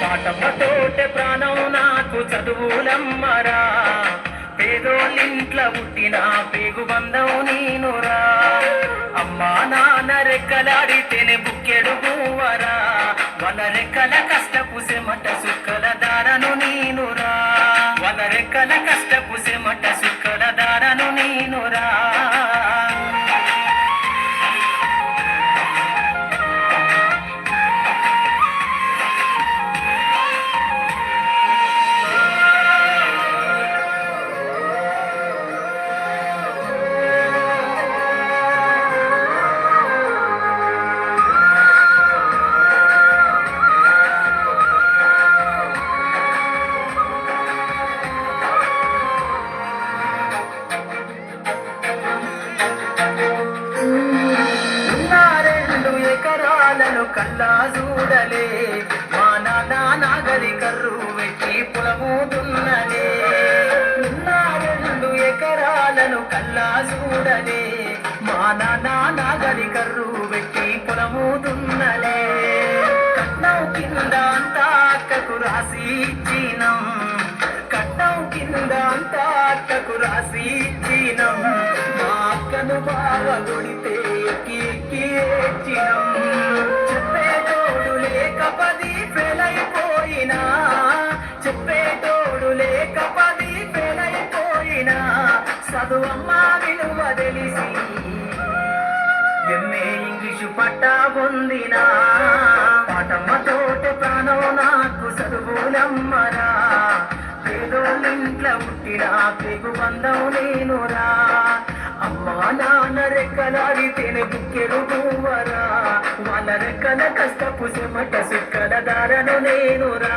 పాటమ్మతోటే ప్రాణం నాకు చదువులమ్మరా, పేదోళ్ళింట్ల పుట్టిన పేగు బంధం నేనురా. అమ్మా నాన్న రెక్కలాడితేనే బుక్కెడు పువ్వరా, వాళ్ళ రెక్కల కష్టపు సెమట సుక్కల దారను నేనురా, వాళ్ళ రెక్కల కష్టపు సెమట సుక్కల దారను నేనురా. కల్లా చూడలే మా నాన్న నాగలి కర్రు పెట్టి పొలముతున్నదే, 2 ఎకరాలను కల్లా చూడలే మా నాన్న నాగలి కర్రు పెట్టి పొలముతున్నలే. కట్నం కింద అంతా అక్కకు రాసి ఇచ్చినం, కట్నం కింద అంతా అక్కకు రాసి ఇచ్చినం, మా అక్కను బాగా కొడితే ఎక్కి ఎక్కి ఏడ్చినం. చెప్పేటోడు లేక 10 ఫెయిలైపోయినా, చెప్పేటోడు లేక 10 ఫెయిలైపోయినా, చదువమ్మా విలువ తెలిసి ఎంఏ ఇంగ్లీషు పట్టా పొందినా. పాటమ్మతోటే ప్రాణం నాకు చదువులమ్మరా, పేదోళ్ళింట్ల పుట్టిన పేగు బంధం నేనురా. అమ్మా నాన్న రెక్కలాడితేనే బుక్కెడు పువ్వరా, వాళ్ళ రెక్కల కష్టపు చెమట సుక్కల దారను నేనురా.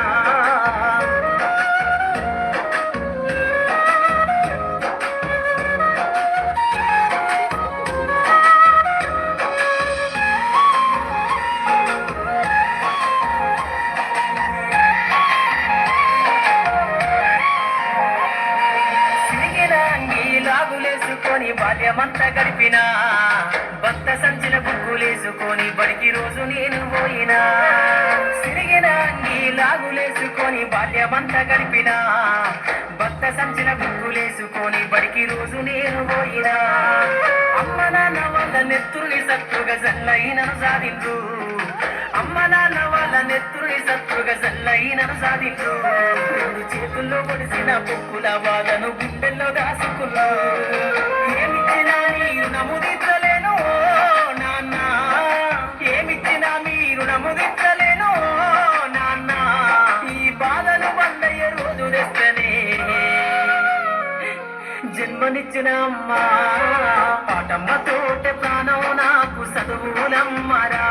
లాగులేసుకొని బాల్యమంతా గడిపినా, భక్త సంచిన బుక్కులేసుకొని బడికి రోజు నేను పోయినా. సిరిగిన అంగి లాగులేసుకొని బాల్యమంతా గడిపినా, భక్త సంచిన బుక్కులేసుకొని బడికి రోజు నేను పోయినా. అమ్మ నాన్న వాళ్ళ నెత్తురుని సత్తుగా జల్లైనను సాధించు, అమ్మ నాన్న వాళ్ళ నెత్తురుని సత్తుగా జల్లైనను సాధించు. 2 చేతుల్లో పొడిసిన పొక్కుల బాధను గుండెల్లో దాసుకున్నా. ఏమిచ్చినా మీరు నముదించలేను నాన్న, ఏమిచ్చినా మీరు నముదించలేను నాన్న. ఈ బాధను బండయ్యే రోజు తెస్తేనే జన్మనిచ్చిన అమ్మా. పాటమ్మతోటే ప్రాణం నాకు చదువులమ్మరా,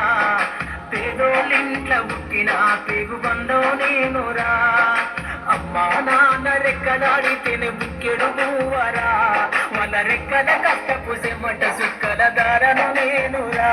పేదోళ్ళింట్ల పుట్టిన పేగు బంధం నేనురా. అమ్మా నాన్న రెక్కలాడితేనే బుక్కెడు పువ్వరా, వాళ్ళ రెక్కల కష్టపు చెమట సుక్కల దారను నేనురా.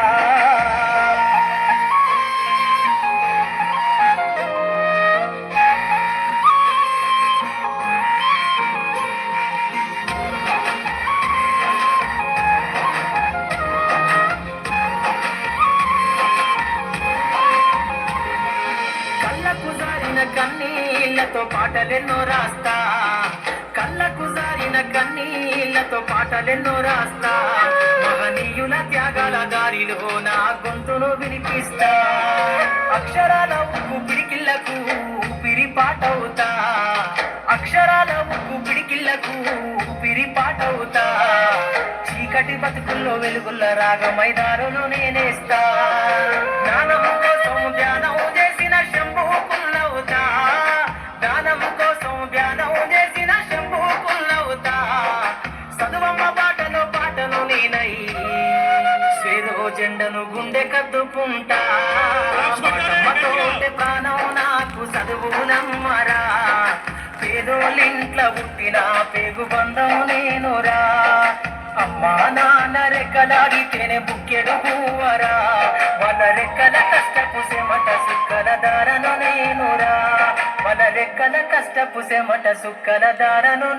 కళ్ళకు జారిన కన్నీళ్లతో పాటలెన్నో రాస్తా, కళ్ళకు జారిన కన్నీళ్లతో పాటలెన్నో రాస్తా. మహనీయుల త్యాగాల దారిలో నా గొంతును వినిపిస్తా. అక్షరాల ఉక్కు పిడికిళ్లకు ఊపిరి పాటవుతా, అక్షరాల ఉక్కు పిడికిళ్లకు ఊపిరి పాటవుతా. చీకటి బతుకుల్లో వెలుగుల్ల రాగమైదారును నేనేస్తా. జ్ఞానం కోసం ధ్యానం చేసిన శంభుకుల్లవుతా, జ్ఞానం కోసం ధ్యానం చేసిన శంభుకుల్లవుతా. చదువమ్మ పాటలో పాటలు నేనై స్వేరో జెండను గుండె కద్దుకుంటా. పాటమ్మతోటే ప్రాణం నాకు చదువులమ్మరా, పేదోళ్ళింట్ల పుట్టిన పేగు బంధం నేనురా. అమ్మా నాన్న రెక్కలాడితేనే బుక్కెడు పువ్వరా, వాళ్ళ రెక్కల కష్టపు చెమట సుక్కల దారను నేనురా, వాళ్ళ రెక్కల కష్టపు చెమట సుక్కల దారను